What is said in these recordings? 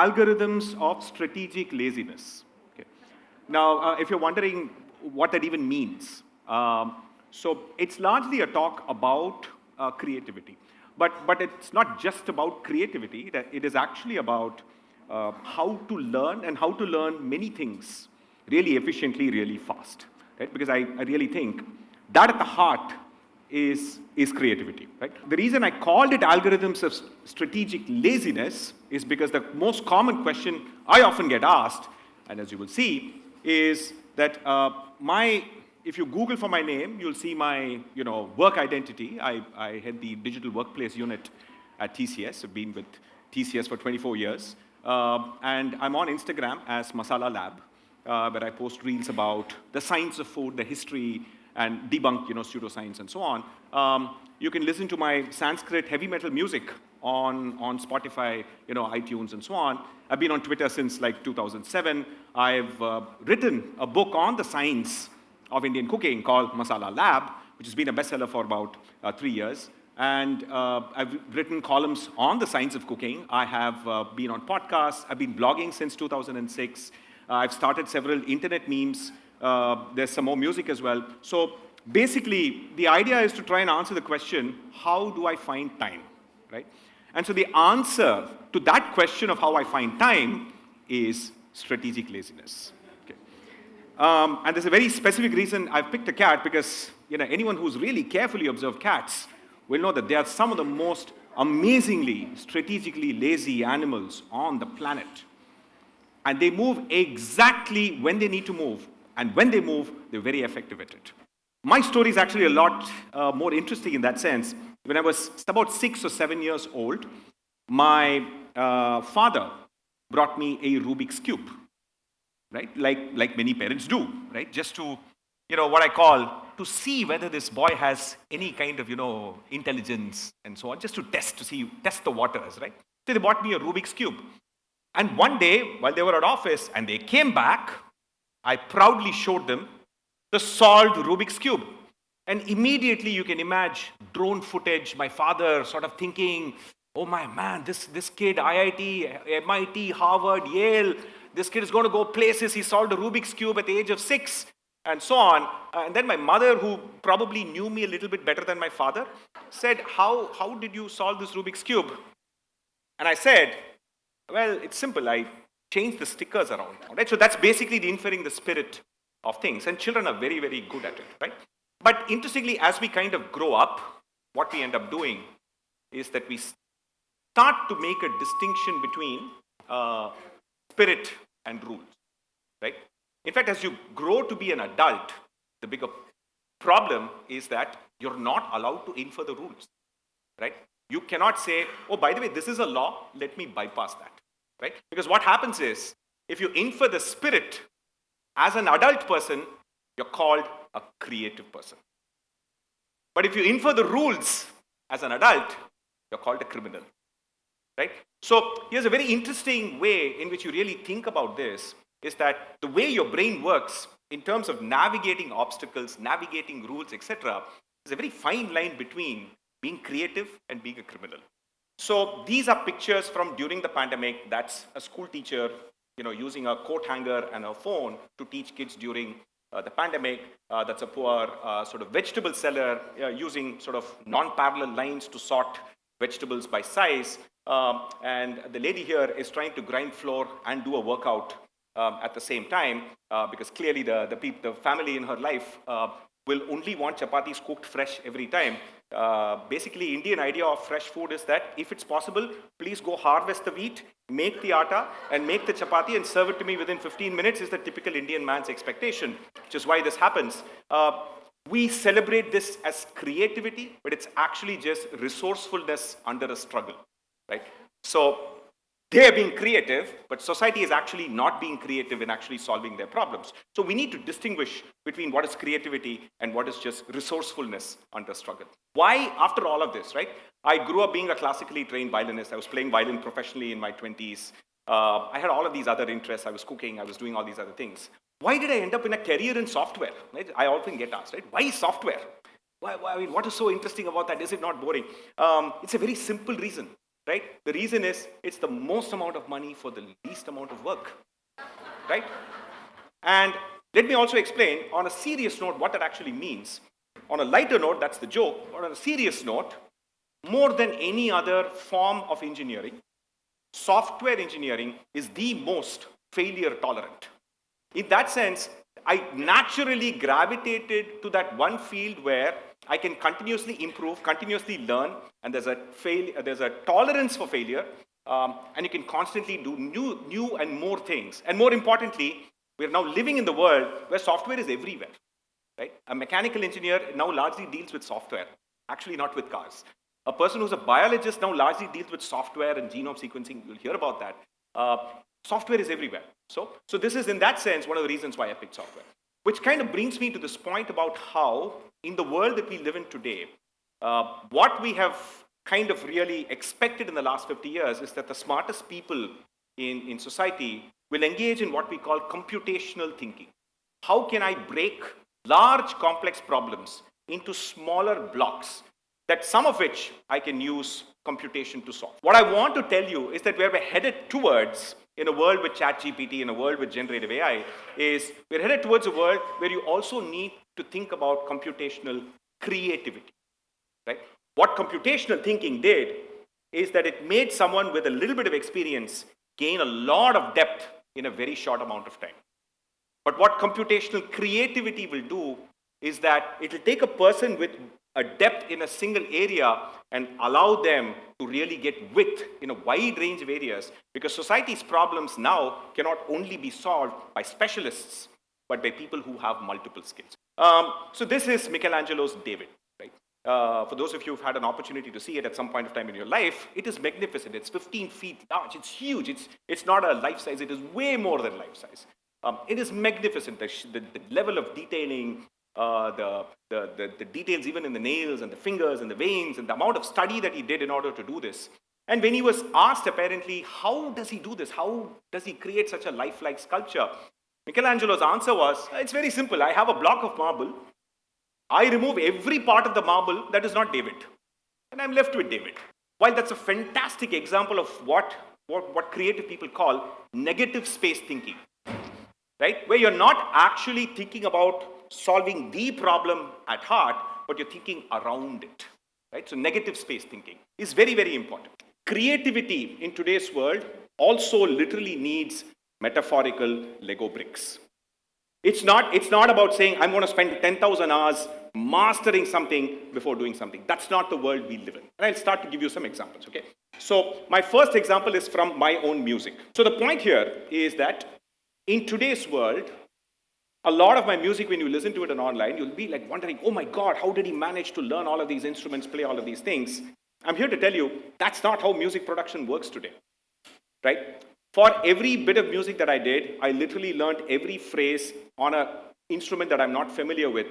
algorithms of strategic laziness. Okay. Now, if you're wondering what that even means, so it's largely a talk about creativity. But it's not just about creativity, it is actually about how to learn and how to learn many things really efficiently, really fast. Right? Because I really think that at the heart is creativity. Right? The reason I called it algorithms of strategic laziness is because the most common question I often get asked, and as you will see, is that if you Google for my name, you'll see my work identity. I head the digital workplace unit at TCS. I've been with TCS for 24 years. And I'm on Instagram as Masala Lab, where I post reels about the science of food, the history, and debunk pseudoscience and so on. You can listen to my Sanskrit heavy metal music on Spotify, iTunes and so on. I've been on Twitter since like 2007. I've written a book on the science of Indian cooking called Masala Lab, which has been a bestseller for about 3 years. And I've written columns on the science of cooking. I have been on podcasts. I've been blogging since 2006. I've started several internet memes. There's some more music as well. So basically, the idea is to try and answer the question, how do I find time, right? And so the answer to that question of how I find time is strategic laziness. And there's a very specific reason I've picked a cat, because anyone who's really carefully observed cats will know that they are some of the most amazingly strategically lazy animals on the planet. And they move exactly when they need to move. And when they move, they're very effective at it. My story is actually a lot more interesting in that sense. When I was about 6 or 7 years old, my father brought me a Rubik's Cube. Right? Like many parents do, right? Just to, what I call, to see whether this boy has any kind of, intelligence and so on, just to test the waters, right? So they bought me a Rubik's Cube. And one day, while they were at office and they came back, I proudly showed them the solved Rubik's Cube. And immediately you can imagine drone footage, my father sort of thinking, oh my man, this kid, IIT, MIT, Harvard, Yale, this kid is going to go places. He solved a Rubik's Cube at the age of 6 and so on. And then my mother, who probably knew me a little bit better than my father, said, how did you solve this Rubik's Cube? And I said, well, it's simple. I changed the stickers around. Right? So that's basically the inferring the spirit of things. And children are very, very good at it. Right? But interestingly, as we kind of grow up, what we end up doing is that we start to make a distinction between spirit and rules, right? In fact, as you grow to be an adult, the bigger problem is that you're not allowed to infer the rules, right? You cannot say, oh, by the way, this is a law, let me bypass that, right? Because what happens is, if you infer the spirit as an adult person, you're called a creative person. But if you infer the rules as an adult, you're called a criminal, right? So here's a very interesting way in which you really think about this, is that the way your brain works in terms of navigating obstacles, navigating rules, etc., is a very fine line between being creative and being a criminal. So these are pictures from during the pandemic. That's a school teacher, using a coat hanger and a phone to teach kids during the pandemic. That's a poor sort of vegetable seller using sort of non-parallel lines to sort vegetables by size. And the lady here is trying to grind flour and do a workout at the same time, because clearly the family in her life will only want chapatis cooked fresh every time. Basically, Indian idea of fresh food is that if it's possible, please go harvest the wheat, make the atta, and make the chapati and serve it to me within 15 minutes is the typical Indian man's expectation, which is why this happens. We celebrate this as creativity, but it's actually just resourcefulness under a struggle, right? So they are being creative, but society is actually not being creative in actually solving their problems. So we need to distinguish between what is creativity and what is just resourcefulness under struggle. Why, after all of this, right? I grew up being a classically trained violinist. I was playing violin professionally in my 20s. I had all of these other interests. I was cooking. I was doing all these other things. Why did I end up in a career in software? Right? I often get asked, right? Why software? I mean, what is so interesting about that? Is it not boring? It's a very simple reason. right? The reason is it's the most amount of money for the least amount of work, right? And let me also explain on a serious note what that actually means. On a lighter note, that's the joke, but on a serious note, more than any other form of engineering, software engineering is the most failure tolerant. In that sense, I naturally gravitated to that one field where I can continuously improve, continuously learn, and there's a tolerance for failure, and you can constantly do new and more things. And more importantly, we're now living in the world where software is everywhere, right? A mechanical engineer now largely deals with software, actually not with cars. A person who's a biologist now largely deals with software and genome sequencing. You'll hear about that. Software is everywhere. So this is, in that sense, one of the reasons why I picked software. Which kind of brings me to this point about how, in the world that we live in today, what we have kind of really expected in the last 50 years is that the smartest people in society will engage in what we call computational thinking. How can I break large complex problems into smaller blocks, that some of which I can use computation to solve? What I want to tell you is that where we're headed towards in a world with ChatGPT, in a world with generative AI, is we're headed towards a world where you also need to think about computational creativity, right? What computational thinking did is that it made someone with a little bit of experience gain a lot of depth in a very short amount of time. But what computational creativity will do is that it will take a person with a depth in a single area and allow them to really get width in a wide range of areas, because society's problems now cannot only be solved by specialists, but by people who have multiple skills. So this is Michelangelo's David, right? For those of you who've had an opportunity to see it at some point of time in your life, it is magnificent. It's 15 feet large. It's huge. It's not a life size. It is way more than life size. It is magnificent. The level of detailing, the details even in the nails and the fingers and the veins, and the amount of study that he did in order to do this. And when he was asked, apparently, how does he do this? How does he create such a lifelike sculpture? Michelangelo's answer was, it's very simple. I have a block of marble. I remove every part of the marble that is not David, and I'm left with David. While that's a fantastic example of what creative people call negative space thinking, right? Where you're not actually thinking about solving the problem at heart, but you're thinking around it, right? So negative space thinking is very, very important. Creativity in today's world also literally needs metaphorical Lego bricks. It's not about saying, I'm going to spend 10,000 hours mastering something before doing something. That's not the world we live in. And I'll start to give you some examples, okay? So my first example is from my own music. So the point here is that in today's world, a lot of my music, when you listen to it online, you'll be like wondering, oh my God, how did he manage to learn all of these instruments, play all of these things? I'm here to tell you, that's not how music production works today, right? For every bit of music that I did, I literally learned every phrase on an instrument that I'm not familiar with,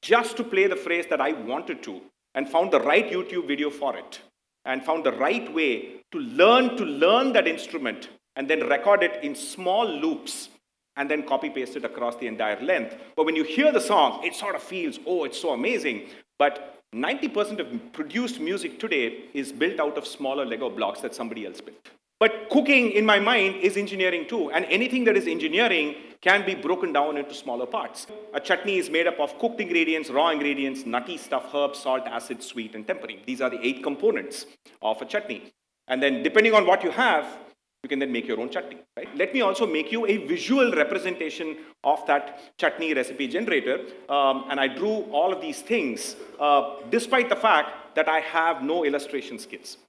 just to play the phrase that I wanted to, and found the right YouTube video for it, and found the right way to learn that instrument, and then record it in small loops, and then copy paste it across the entire length. But when you hear the song, it sort of feels, oh, it's so amazing. But 90% of produced music today is built out of smaller Lego blocks that somebody else built. But cooking, in my mind, is engineering too. And anything that is engineering can be broken down into smaller parts. A chutney is made up of cooked ingredients, raw ingredients, nutty stuff, herbs, salt, acid, sweet, and tempering. These are the 8 components of a chutney. And then depending on what you have, you can then make your own chutney, right? Let me also make you a visual representation of that chutney recipe generator. And I drew all of these things, despite the fact that I have no illustration skills.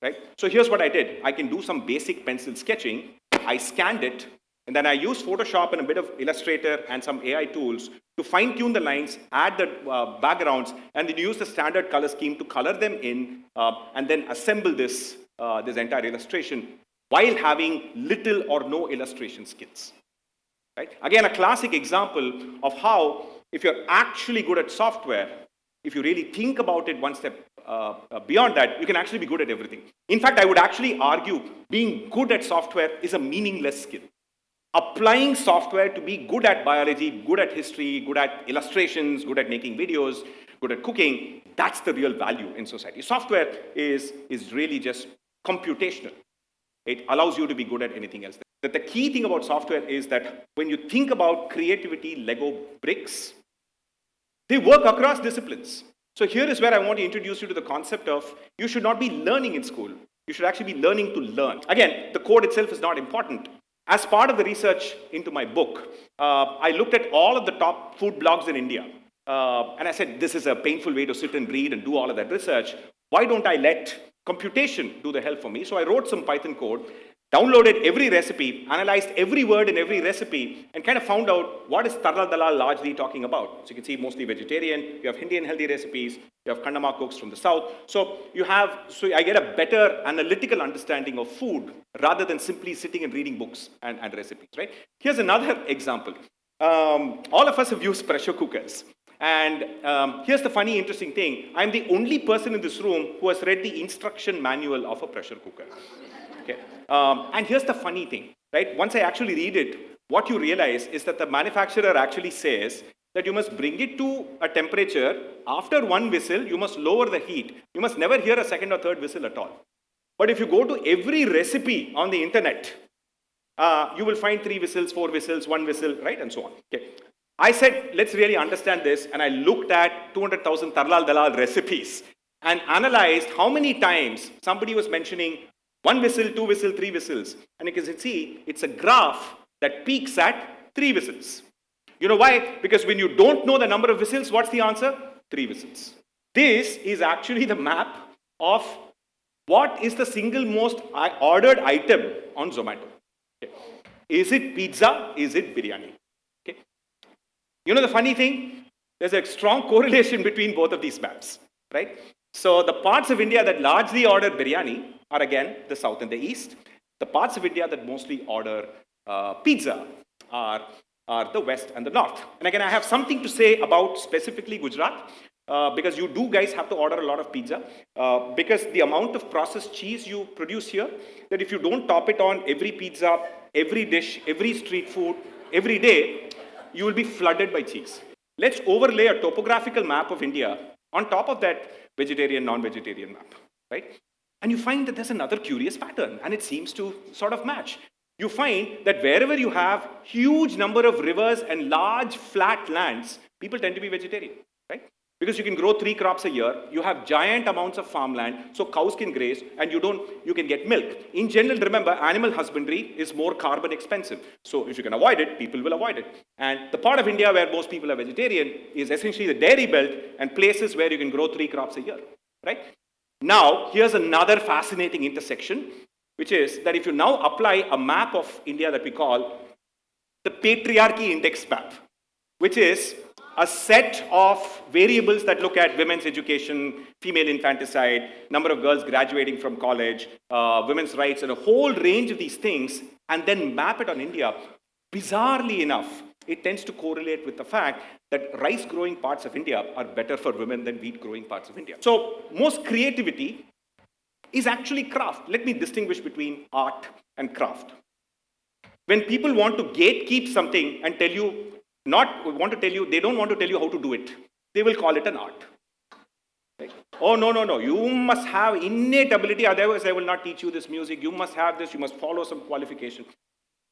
Right? So here's what I did. I can do some basic pencil sketching. I scanned it, and then I used Photoshop and a bit of Illustrator and some AI tools to fine-tune the lines, add the backgrounds, and then use the standard color scheme to color them in, and then assemble this entire illustration while having little or no illustration skills. Right? Again, a classic example of how, if you're actually good at software, if you really think about it one step beyond that, you can actually be good at everything. In fact, I would actually argue being good at software is a meaningless skill. Applying software to be good at biology, good at history, good at illustrations, good at making videos, good at cooking, that's the real value in society. Software is really just computational. It allows you to be good at anything else. The key thing about software is that when you think about creativity, Lego bricks, they work across disciplines. So here is where I want to introduce you to the concept of you should not be learning in school. You should actually be learning to learn. Again, the code itself is not important. As part of the research into my book, I looked at all of the top food blogs in India. And I said, this is a painful way to sit and read and do all of that research. Why don't I let computation do the help for me? So I wrote some Python code, downloaded every recipe, analyzed every word in every recipe, and kind of found out what is Tarla Dalal largely talking about. So you can see mostly vegetarian, you have Indian healthy recipes, you have Kandama cooks from the south. So I get a better analytical understanding of food rather than simply sitting and reading books and recipes, right? Here's another example. All of us have used pressure cookers. And here's the funny, interesting thing. I'm the only person in this room who has read the instruction manual of a pressure cooker. Okay. And here's the funny thing, right? Once I actually read it, what you realize is that the manufacturer actually says that you must bring it to a temperature. After one whistle, you must lower the heat. You must never hear a second or third whistle at all. But if you go to every recipe on the internet, you will find 3 whistles, 4 whistles, 1 whistle, right? And so on. Okay. I said, let's really understand this. And I looked at 200,000 Tarlal Dalal recipes and analyzed how many times somebody was mentioning 1 whistle, 2 whistle, 3 whistles. And you can see it's a graph that peaks at 3 whistles. You know why? Because when you don't know the number of whistles, what's the answer? 3 whistles. This is actually the map of what is the single most ordered item on Zomato. Okay. Is it pizza? Is it biryani? Okay. You know the funny thing? There's a strong correlation between both of these maps, right? So the parts of India that largely order biryani are again the south and the east. The parts of India that mostly order pizza are the west and the north. And again, I have something to say about specifically Gujarat because you do guys have to order a lot of pizza because the amount of processed cheese you produce here, that if you don't top it on every pizza, every dish, every street food, every day, you will be flooded by cheese. Let's overlay a topographical map of India on top of that vegetarian, non-vegetarian map, right? And you find that there's another curious pattern, and it seems to sort of match. You find that wherever you have huge number of rivers and large flat lands, people tend to be vegetarian, right? Because you can grow 3 crops a year, you have giant amounts of farmland, so cows can graze, and you can get milk. In general, remember, animal husbandry is more carbon expensive. So if you can avoid it, people will avoid it. And the part of India where most people are vegetarian is essentially the dairy belt and places where you can grow 3 crops a year, right? Now, here's another fascinating intersection, which is that if you now apply a map of India that we call the patriarchy index map, which is a set of variables that look at women's education, female infanticide, number of girls graduating from college, women's rights, and a whole range of these things, and then map it on India, bizarrely enough, it tends to correlate with the fact that rice-growing parts of India are better for women than wheat-growing parts of India. So most creativity is actually craft. Let me distinguish between art and craft. When people want to gatekeep something and tell you, they don't want to tell you how to do it. They will call it an art. Right? Oh, no. You must have innate ability, otherwise I will not teach you this music. You must have this, you must follow some qualification.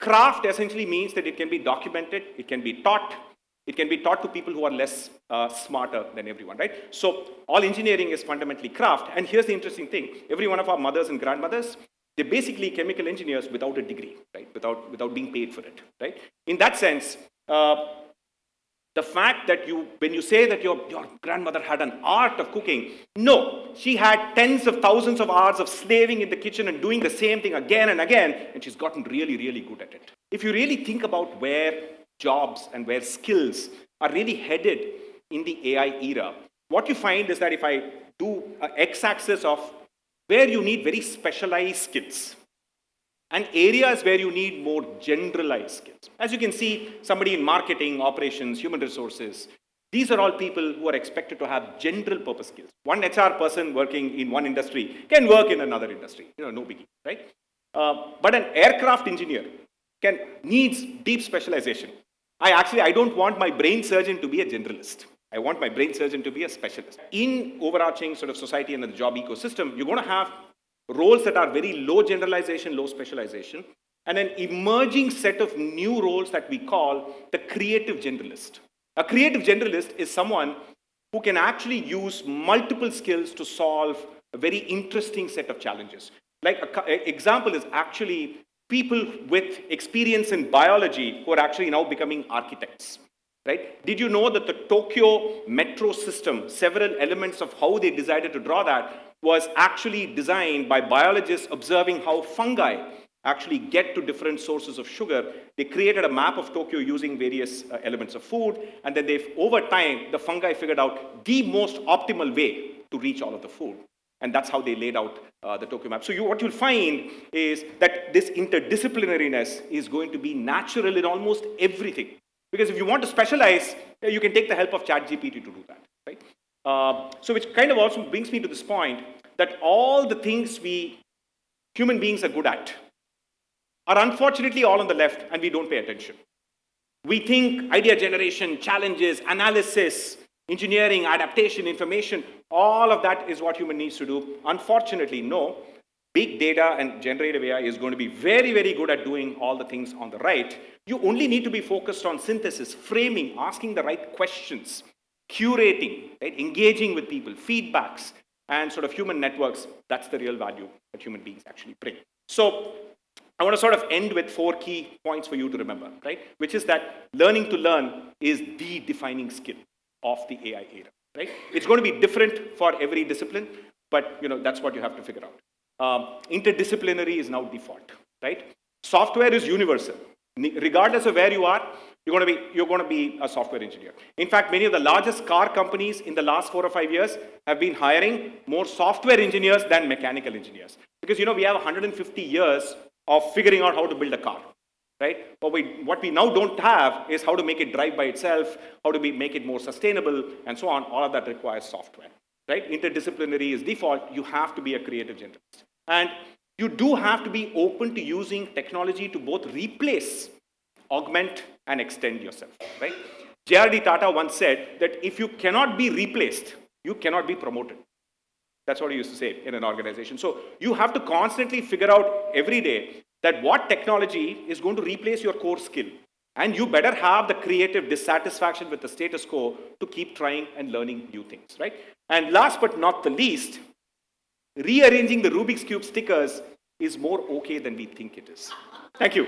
Craft essentially means that it can be documented, it can be taught to people who are less smarter than everyone, right? So all engineering is fundamentally craft. And here's the interesting thing. Every one of our mothers and grandmothers, they're basically chemical engineers without a degree, right? Without being paid for it, right? In that sense, the fact that when you say that your grandmother had an art of cooking, no, she had tens of thousands of hours of slaving in the kitchen and doing the same thing again and again, and she's gotten really, really good at it. If you really think about where jobs and where skills are really headed in the AI era, what you find is that if I do an x-axis of where you need very specialized skills, and areas where you need more generalized skills. As you can see, somebody in marketing, operations, human resources, these are all people who are expected to have general purpose skills. One HR person working in one industry can work in another industry, no biggie, right? But an aircraft engineer needs deep specialization. I don't want my brain surgeon to be a generalist. I want my brain surgeon to be a specialist. In overarching sort of society and the job ecosystem, you're going to have roles that are very low generalization, low specialization, and an emerging set of new roles that we call the creative generalist. A creative generalist is someone who can actually use multiple skills to solve a very interesting set of challenges. Like an example is actually people with experience in biology who are actually now becoming architects. Right? Did you know that the Tokyo metro system, several elements of how they decided to draw that, was actually designed by biologists observing how fungi actually get to different sources of sugar. They created a map of Tokyo using various elements of food, and then over time, the fungi figured out the most optimal way to reach all of the food. And that's how they laid out the Tokyo map. So what you'll find is that this interdisciplinariness is going to be natural in almost everything. Because if you want to specialize, you can take the help of ChatGPT to do that, right? So which kind of also brings me to this point that all the things human beings are good at, are unfortunately all on the left, and we don't pay attention. We think idea generation, challenges, analysis, engineering, adaptation, information, all of that is what human needs to do. Unfortunately, no. Big data and generative AI is going to be very, very good at doing all the things on the right. You only need to be focused on synthesis, framing, asking the right questions, curating, right? Engaging with people, feedbacks, and sort of human networks. That's the real value that human beings actually bring. So I want to sort of end with 4 key points for you to remember, right? Which is that learning to learn is the defining skill of the AI era, right? It's going to be different for every discipline, but that's what you have to figure out. Interdisciplinary is now default, right? Software is universal. Regardless of where you are, you're going to be a software engineer. In fact, many of the largest car companies in the last 4 or 5 years have been hiring more software engineers than mechanical engineers. Because we have 150 years of figuring out how to build a car, right? But what we now don't have is how to make it drive by itself, how to make it more sustainable, and so on. All of that requires software, right? Interdisciplinary is default. You have to be a creative generalist. And you do have to be open to using technology to both replace, augment, and extend yourself, right? J.R.D. Tata once said that if you cannot be replaced, you cannot be promoted. That's what he used to say in an organization. So you have to constantly figure out every day that what technology is going to replace your core skill. And you better have the creative dissatisfaction with the status quo to keep trying and learning new things, right? And last but not the least, rearranging the Rubik's Cube stickers is more okay than we think it is. Thank you.